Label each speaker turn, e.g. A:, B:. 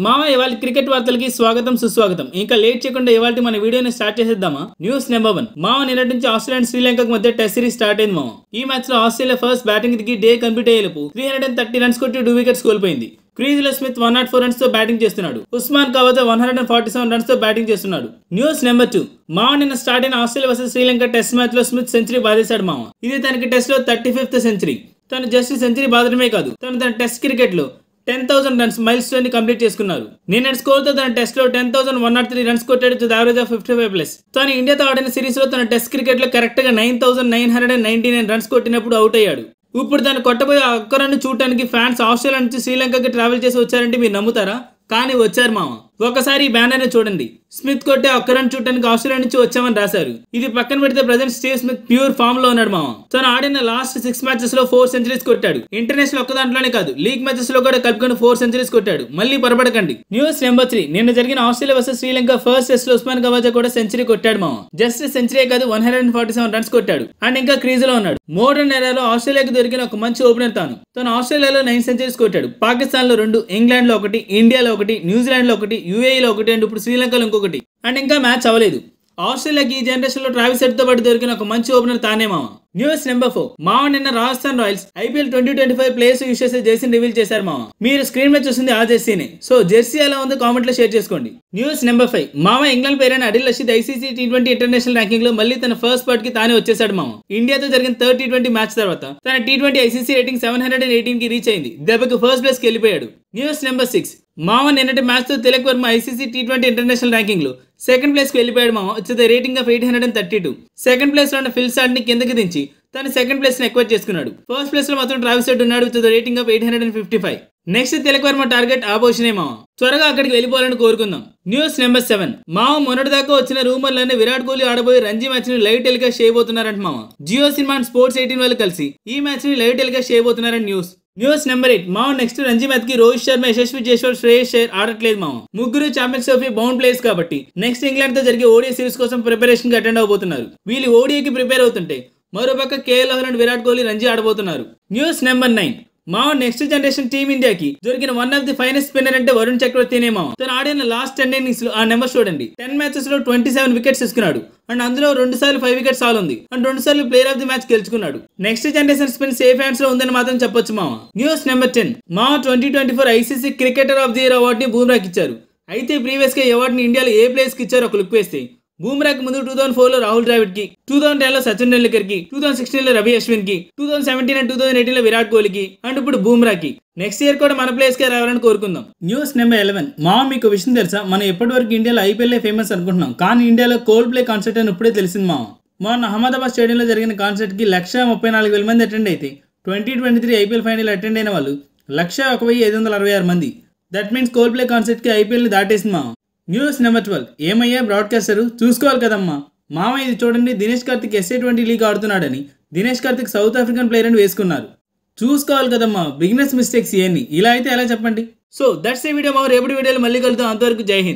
A: మామ ఇవాళ క్రికెట్ వార్తలకి స్వాగతం సుస్వాగతం. ఇంకా లేట్ చేయకుండా ఇవాళ మన వీడియోని స్టార్ట్ చేసేద్దామా. News number 1. మామ నిన్నటి నుంచి ఆస్ట్రేలియా అండ్ శ్రీలంక మధ్య టెస్ట్ సిరీస్ స్టార్ట్ అయింది మామ. ఈ మ్యాచ్ లో ఆస్ట్రేలియా ఫస్ట్ బ్యాటింగ్ దిగి డే కంప్లీట్ అయ్యేలోపు 330 రన్స్ కొట్టి 2 వికెట్స్ కోల్పోయింది. క్రీజ్ లో స్మిత్ 104 రన్స్ తో బ్యాటింగ్ చేస్తున్నాడు. ఉస్మాన్ కవాజా 147 రన్స్ తో బ్యాటింగ్ చేస్తున్నాడు. News number 2. మామ నిన్న స్టార్ట్ అయిన Australia versus Sri Lanka test match లో స్మిత్ సెంచరీ బాధేశాడు మామ. ఇది తనకి టెస్ట్ లో 35th సెంచరీ. తను జస్ట్ సెంచరీ బాధడమే కాదు, తన టెస్ట్ క్రికెట్ లో 10,000 రన్స్ మైల్ స్టోన్ ని కంప్లీట్ చేసుకున్నారు. నిన్నటి స్కోర్ తో తన టెస్ట్ లో 10,103 రన్స్ కొట్టాడు టు ద యావరేజ్ ఆఫ్ 55+. తను ఇండియాతో ఆడిన సిరీస్ లో తన టెస్ట్ క్రికెట్ లో కరెక్ట్ గా 9,999 రన్స్ కొట్టినప్పుడు అవుట్ అయ్యాడు. ఇప్పుడు తను కొట్టబోయే ఆ ఒక్క రన్ చూడటానికి ఫ్యాన్స్ ఆస్ట్రేలియా నుంచి శ్రీలంకకి ట్రావెల్ చేసి వచ్చారంటే మీరు నమ్ముతారా? కానీ వచ్చారు మామ. ఒకసారి ఈ బ్యానర్ ని చూడండి. స్మిత్ కొట్టే ఒక్క రన్ చూడటానికి ఆస్ట్రేలియా నుంచి వచ్చామని రాశారు. ఇది పక్కన పెడితే present Steve Smith pure form లో ఉన్నాడు మామ. తను ఆడిన లాస్ట్ 6 మ్యాచెస్ లో 4 సెంచరీస్ కొట్టాడు. ఇంటర్నేషనల్ ఒక్క దాంట్లోనే కాదు, లీగ్ మ్యాచెస్ లో కూడా కలుపుకొని 4 సెంచరీస్ కొట్టాడు. మళ్ళీ పొరపడకండి. News number 3. నిన్న జరిగిన Australia versus Sri Lanka first test లో ఉస్మాన్ కవాజా కూడా సెంచరీ కొట్టాడు మామ. జస్ట్ సెంచరీ కాదు, 147 రన్స్ కొట్టాడు అండ్ ఇంకా క్రీజ్ లో ఉన్నాడు. మోడర్న్ ఎరాలో ఆస్ట్రేలియాకి దొరికిన ఒక మంచి ఓపెనర్ తను ఆస్ట్రేలియాలో 9 సెంచరీస్ కొట్టాడు. పాకిస్తాన్ లో 2, ఇంగ్లాండ్ లో 1, ఇండియాలో 1, న్యూజిలాండ్ లో 1, యూఏఈలో 1 అండ్ ఇప్పుడు శ్రీలంకలో ఇంకొకటి. అండ్ ఇంకా మ్యాచ్ అవ్వలేదు. ఆస్ట్రేలియాకి ఈ జనరేషన్ లో ట్రావిస్ హెడ్ తో పాటు దొరికిన ఒక మంచి ఓపెనర్ తానే మామ. News number 4. మామ నిన్న Rajasthan Royals IPL 2025 players use చేసే జెర్సీని రివీల్ చేశారు మామ. మీరు స్క్రీన్ మీద చూస్తుంది ఆ జెర్సీనే. సో జెర్సీ ఎలా ఉందో కామెంట్ లో షేర్ చేసుకోండి. News number 5. మామ ఇంగ్లాండ్ ప్లేయర్ అయిన Adil Rashid ICC T20 international ranking లో మళ్ళీ తన ఫస్ట్ స్పాట్ కి తానే వచ్చేసాడు మామ. ఇండియాతో జరిగిన థర్డ్ T20 మ్యాచ్ తర్వాత తన T20 ICC రేటింగ్ 718 కి రీచ్ అయింది. దెబ్బకి ఫస్ట్ ప్లేస్ కి వెళ్ళిపోయాడు. News number 6. మామ నిన్నటి మ్యాచ్ తో Tilak Varma ICC T20 international ranking లో సెకండ్ ప్లేస్ కి వెళ్ళిపోయాడు మామ. With rating of 832. Second place లో ఉన్న ఫిల్ సాల్ట్ ని కిందకి దించి తన సెకండ్ ప్లేస్ ని ఎక్వైర్ చేసుకున్నాడు. ఫస్ట్ ప్లేస్ లో మాత్రం ట్రావిస్ హెడ్ ఉన్నాడు with rating of 855. Next Tilak Varma target ఆ పొజిషనే మామ. త్వరగా అక్కడికి వెళ్ళిపోవాలని కోరుకుందాం. News number 7. మామ మొన్నటి దాకా వచ్చిన రూమర్లన్నీ విరాట్ కోహ్లీ ఆడబోయే రంజీ మ్యాచ్ ని లైవ్ టెలికాస్ట్ చేయబోతున్నారంట మామ. జియో సినిమా అండ్ స్పోర్ట్స్ 18 వాళ్ళు కలిసి ఈ మ్యాచ్ ని లైవ్ టెలికాస్ట్ చేయబోతున్నారని న్యూస్. News number 8. మామ నెక్స్ట్ రంజీ మ్యాచ్ కి రోహిత్ శర్మ, యశస్వి జైస్వాల్, శ్రేయస్ అయ్యర్ ఆడట్లేదు మామ. ముగ్గురు ఛాంపియన్స్ ట్రోఫీ బౌండ్ ప్లేయర్స్ కాబట్టి నెక్స్ట్ ఇంగ్లాండ్ తో జరిగే ఓడిఐ సిరీస్ కోసం ప్రిపరేషన్ కి అటెండ్ అవబోతున్నారు. వీళ్ళు ఓడిఐకి ప్రిపేర్ అవుతుంటే మరోపక్క KL రాహుల్ అండ్ విరాట్ కోహ్లీ రంజీ ఆడబోతున్నారు. News number 9. మామ నెక్స్ట్ జనరేషన్ టీమ్ ఇండియాకి దొరికిన one of the finest spinner అంటే వరుణ్ చక్రవర్తినే మామ. తను ఆడిన లాస్ట్ 10 innings లో ఆ నెంబర్ చూడండి. 10 మ్యాచెస్ లో 27 వికెట్స్ తీసుకున్నాడు అండ్ అందులో 2 సార్లు 5 వికెట్స్ ఆల్ ఉంది అండ్ 2 సార్లు ప్లేయర్ ఆఫ్ ది మ్యాచ్ గెలుచుకున్నాడు. Next generation spin safe hands లో ఉందని మాత్రం చెప్పొచ్చు మామ. News number 10. మామ 2024 ICC cricketer of the year award ని బూమ్రాకి ఇచ్చారు. అయితే ప్రీవియస్ గా ఈ అవార్డు ని ఇండియాలో ఏ ప్లేయర్స్ కి ఇచ్చారు ఒక లుక్ వేస్తే, బూమ్రాకి ముందు 2004 లో రాహుల్ ద్రావిడ్ కి, 2010 లో సచిన్ టెండూల్కర్ కి, 2016 లో రవి అశ్విన్ కి, 2017 అండ్ 2018 లో విరాట్ కోహ్లీకి అండ్ ఇప్పుడు బూమ్రాకి. నెక్స్ట్ ఇయర్ కూడా మన ప్లేస్ కే రావాలని కోరుకుందాం. News number 11. మామ మీకు విషయం తెలుసా, మనం ఎప్పటి వరకు ఇండియాలో IPL ఫేమస్ అనుకుంటున్నాం, కానీ ఇండియాలో కోల్డ్ ప్లే కాన్సర్ట్ అని ఇప్పుడే తెలిసింది మామ. మొన్న అహ్మదాబాద్ స్టేడియంలో జరిగిన కాన్సర్ట్ కి 134,000 మంది అటెండ్ అయితే 2023 IPL ఫైనల్ అటెండ్ అయిన వాళ్ళు 101,566 మంది. That means Coldplay concert కి IPL ని దాటేసింది మామ. News number 12. ఏమయ్యా బ్రాడ్కాస్టర్ చూసుకోవాలి కదమ్మా. మామ ఇది చూడండి, దినేష్ కార్తిక్ SA20 లీగ్ ఆడుతున్నాడని Dinesh Karthik South African player అని వేసుకున్నారు. చూసుకోవాలి కదమ్మా, బిగినర్స్ మిస్టేక్స్ ఇవన్నీ. ఇలా అయితే ఎలా చెప్పండి. సో దట్స్ ఏ వీడియో మామ. రేపటి వీడియోలో మళ్ళీ కలుద్దాం. అంతవరకు జై హింద్.